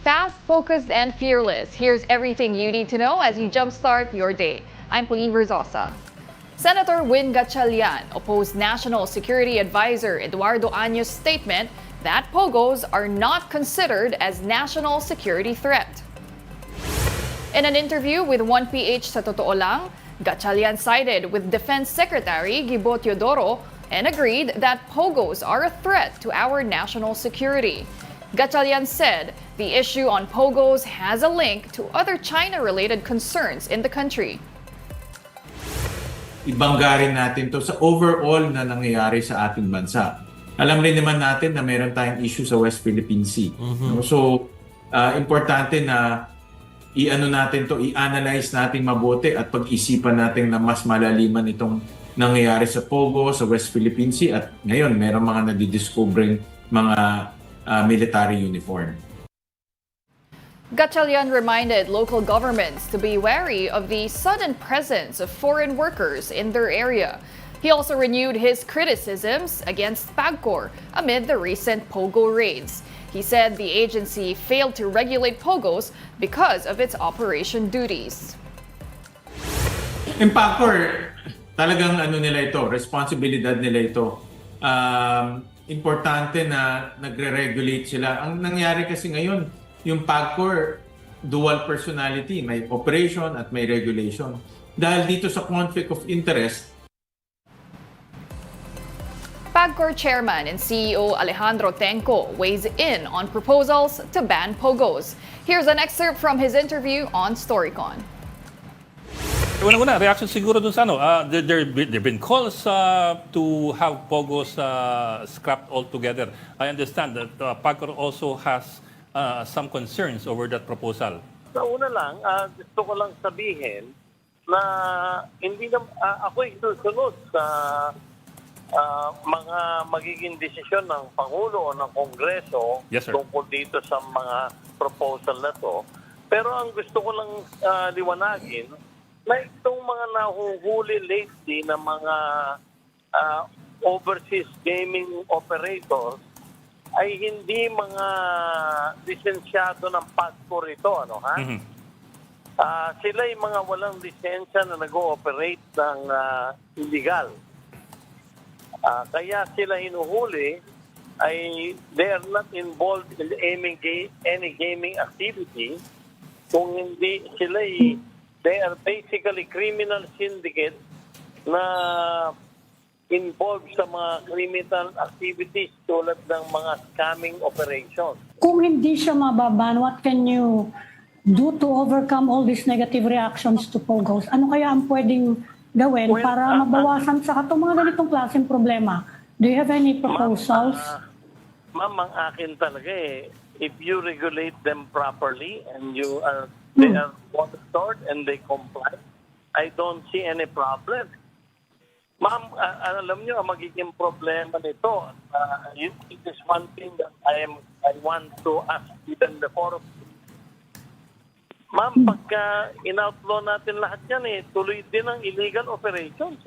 Fast, focused, and fearless. Here's everything you need to know as you jumpstart your day. I'm Pauline Verzosa. Senator Win Gatchalian opposed National Security Advisor Eduardo Año's statement that POGOs are not considered as national security threat. In an interview with 1PH sa Totoo Lang, Gatchalian sided with Defense Secretary Gibo Teodoro and agreed that POGOs are a threat to our national security. Gatchalian said the issue on POGOs has a link to other China-related concerns in the country. Ibanggarin natin to sa overall na nangyayari sa ating bansa. Alam rin naman natin na meron tayong issue sa West Philippine Sea. No? So, importante na i-analyze natin mabuti at pag-isipan natin na mas malaliman itong nangyayari sa POGO, sa West Philippine Sea at ngayon meron mga nadidiscovering mga military uniform. Gatchalian reminded local governments to be wary of the sudden presence of foreign workers in their area. He also renewed his criticisms against PAGCOR amid the recent POGO raids. He said the agency failed to regulate POGOs because of its operation duties. In PAGCOR, talagang nila ito, responsibilidad nila ito. Importante na nagre-regulate sila. Ang nangyari kasi ngayon, yung PAGCOR, dual personality, may operation at may regulation. Dahil dito sa conflict of interest, PAGCOR Chairman and CEO Alejandro Tenco weighs in on proposals to ban POGOs. Here's an excerpt from his interview on Storycon. Una-una, reaction siguro dun sa there been calls to have POGOs scrapped altogether. I understand that PAGCOR also has some concerns over that proposal. Sa una lang, gusto ko lang sabihin na hindi na ako'y susunod sa mga magiging desisyon ng Pangulo o ng Kongreso tungkol dito sa mga proposal na to. Pero ang gusto ko lang liwanagin na itong mga nahuhuli lately na mga overseas gaming operators ay hindi mga lisensyado ng PAGCOR ito, sila ay mga walang lisensya na nag-ooperate ng illegal. Kaya sila hinuhuli ay they are not involved in any gaming activity. Kung hindi sila they are basically criminal syndicate na involved sa mga criminal activities tulad ng mga scamming operations. Kung hindi siya mababan, what can you do to overcome all these negative reactions to POGOs? Ano kaya ang pwedeng gawin para mabawasan sa itong mga ganitong klaseng problema? Do you have any proposals? Ma'am, ang akin talaga if you regulate them properly and they are monitored and they comply, I don't see any problem. Ma'am, alam niyo, ang magiging problema nito, it is one thing that I want to ask even the forum. Ma'am, pagka in-outlaw natin lahat yan, tuloy din ang illegal operations.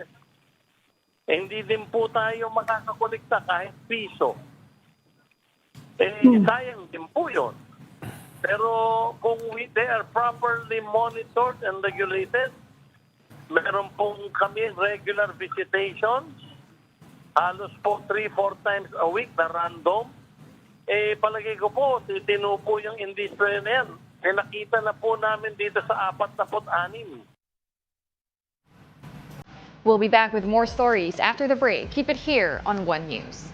Hindi din po tayo makakakolekta kahit piso. Sayang din po yun. Pero kung they are properly monitored and regulated, meron pong kami regular visitations, halos po 3-4 times a week na random. Palagay ko po, tinupo yung industry na yan. Nakita na po namin dito sa 46. We'll be back with more stories after the break. Keep it here on One News.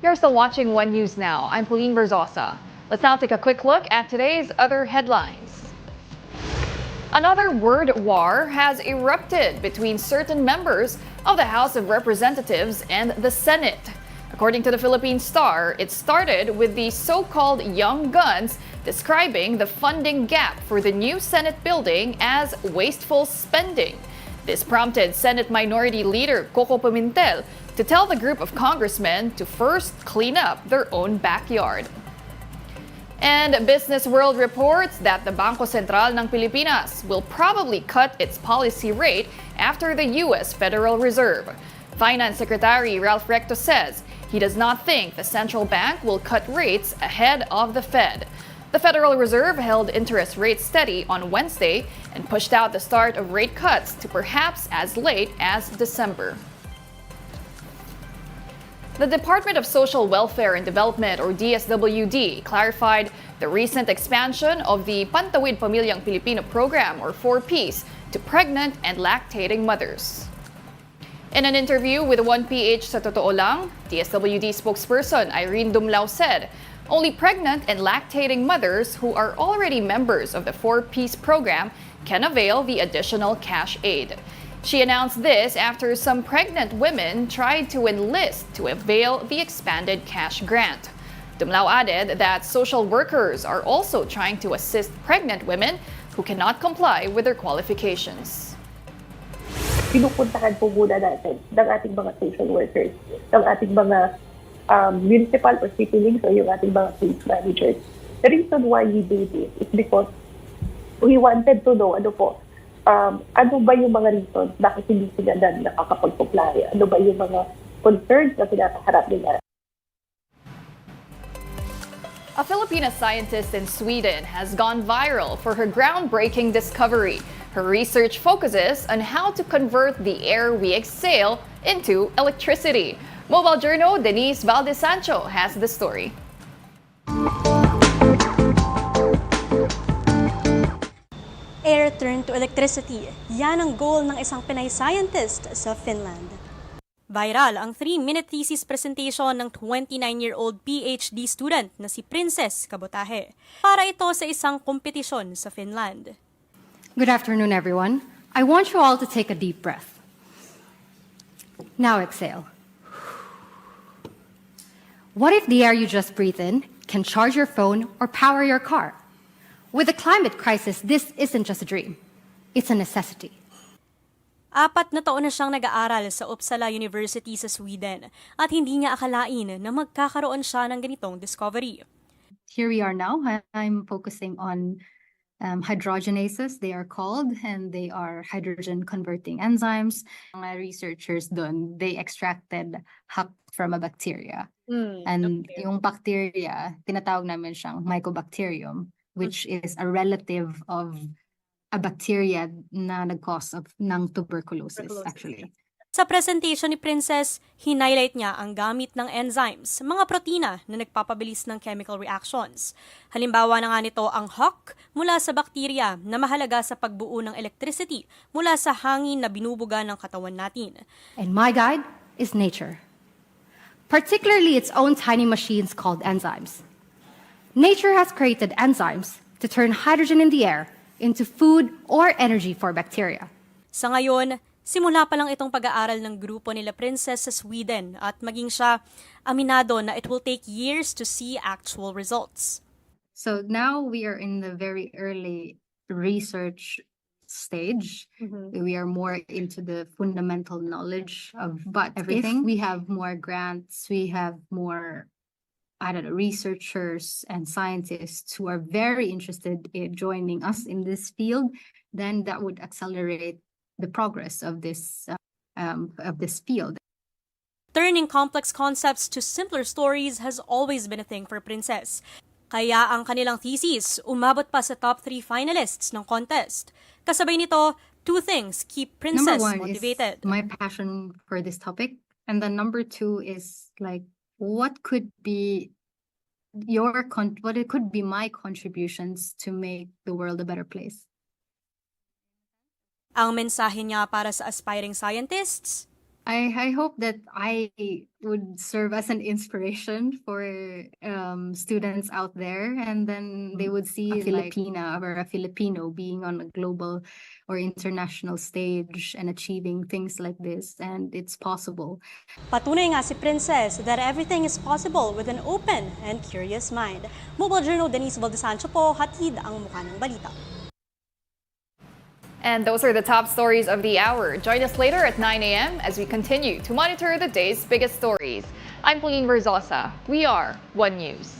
You're still watching One News Now. I'm Pauline Verzosa. Let's now take a quick look at today's other headlines. Another word war has erupted between certain members of the House of Representatives and the Senate. According to the Philippine Star, it started with the so-called Young Guns describing the funding gap for the new Senate building as wasteful spending. This prompted Senate Minority Leader Coco Pimentel to tell the group of congressmen to first clean up their own backyard. And Business World reports that the Bangko Sentral ng Pilipinas will probably cut its policy rate after the U.S. Federal Reserve. Finance Secretary Ralph Recto says he does not think the central bank will cut rates ahead of the Fed. The Federal Reserve held interest rates steady on Wednesday and pushed out the start of rate cuts to perhaps as late as December. The Department of Social Welfare and Development, or DSWD, clarified the recent expansion of the Pantawid Pamilyang Pilipino program, or 4Ps, to pregnant and lactating mothers. In an interview with 1PH sa Totoo Lang, DSWD spokesperson Irene Dumlao said, only pregnant and lactating mothers who are already members of the 4Ps program can avail the additional cash aid. She announced this after some pregnant women tried to enlist to avail the expanded cash grant. Dumlao added that social workers are also trying to assist pregnant women who cannot comply with their qualifications. Pinupuntahan po muna natin ng ating mga social workers, ng ating mga municipal or city links o yung ating mga case managers. The reason why we do this is because we wanted to know ano ba yung mga reasons bakit hindi sila nakakapag-comply? Ano ba yung mga concerns na pinakaharap nila? A Filipina scientist in Sweden has gone viral for her groundbreaking discovery. Her research focuses on how to convert the air we exhale into electricity. Mobile Journal Denise Valdez Sancho has the story. Air turned to electricity. Yan ang goal ng isang Pinay scientist sa Finland. Viral ang 3-minute thesis presentation ng 29-year-old PhD student na si Princess Kabotahe. Para ito sa isang kompetisyon sa Finland. Good afternoon, everyone. I want you all to take a deep breath. Now exhale. What if the air you just breathe in can charge your phone or power your car? With the climate crisis, this isn't just a dream. It's a necessity. 4 na taon na siyang nag-aaral sa Uppsala University sa Sweden at hindi niya akalain na magkakaroon siya ng ganitong discovery. Here we are now. I'm focusing on hydrogenases, they are called, and they are hydrogen-converting enzymes. Mga researchers doon, they extracted HAP from a bacteria. And yung bacteria, tinatawag namin siyang Mycobacterium, which is a relative of a bacteria na nag-cause ng tuberculosis, actually. Sa presentation ni Princess, hinighlight niya ang gamit ng enzymes, mga protina na nagpapabilis ng chemical reactions. Halimbawa na nga nito ang HOC mula sa bacteria na mahalaga sa pagbuo ng electricity mula sa hangin na binubuga ng katawan natin. And my guide is nature, particularly its own tiny machines called enzymes. Nature has created enzymes to turn hydrogen in the air into food or energy for bacteria. Sa ngayon, simula pa lang itong pag-aaral ng grupo nila Princess sa Sweden at maging siya aminado na it will take years to see actual results. So now we are in the very early research stage. We are more into the fundamental knowledge of everything. If we have more grants, we have more researchers and scientists who are very interested in joining us in this field, then that would accelerate the progress of this field. Turning complex concepts to simpler stories has always been a thing for Princess. Kaya ang kanilang thesis umabot pa sa top 3 finalists ng contest. Kasabay nito, 2 things keep Princess Number 1 motivated. is my passion for this topic, and then number 2 is what could be my contributions to make the world a better place. Ang mensahe niya para sa aspiring scientists, I hope that I would serve as an inspiration for students out there, and then they would see a Filipina or a Filipino being on a global or international stage and achieving things like this, and it's possible. Patunay nga si Princess that everything is possible with an open and curious mind. Mobile Journal Denise Valdesancho po, hatid ang mukha ng balita. And those are the top stories of the hour. Join us later at 9 a.m. as we continue to monitor the day's biggest stories. I'm Pauline Verzosa. We are One News.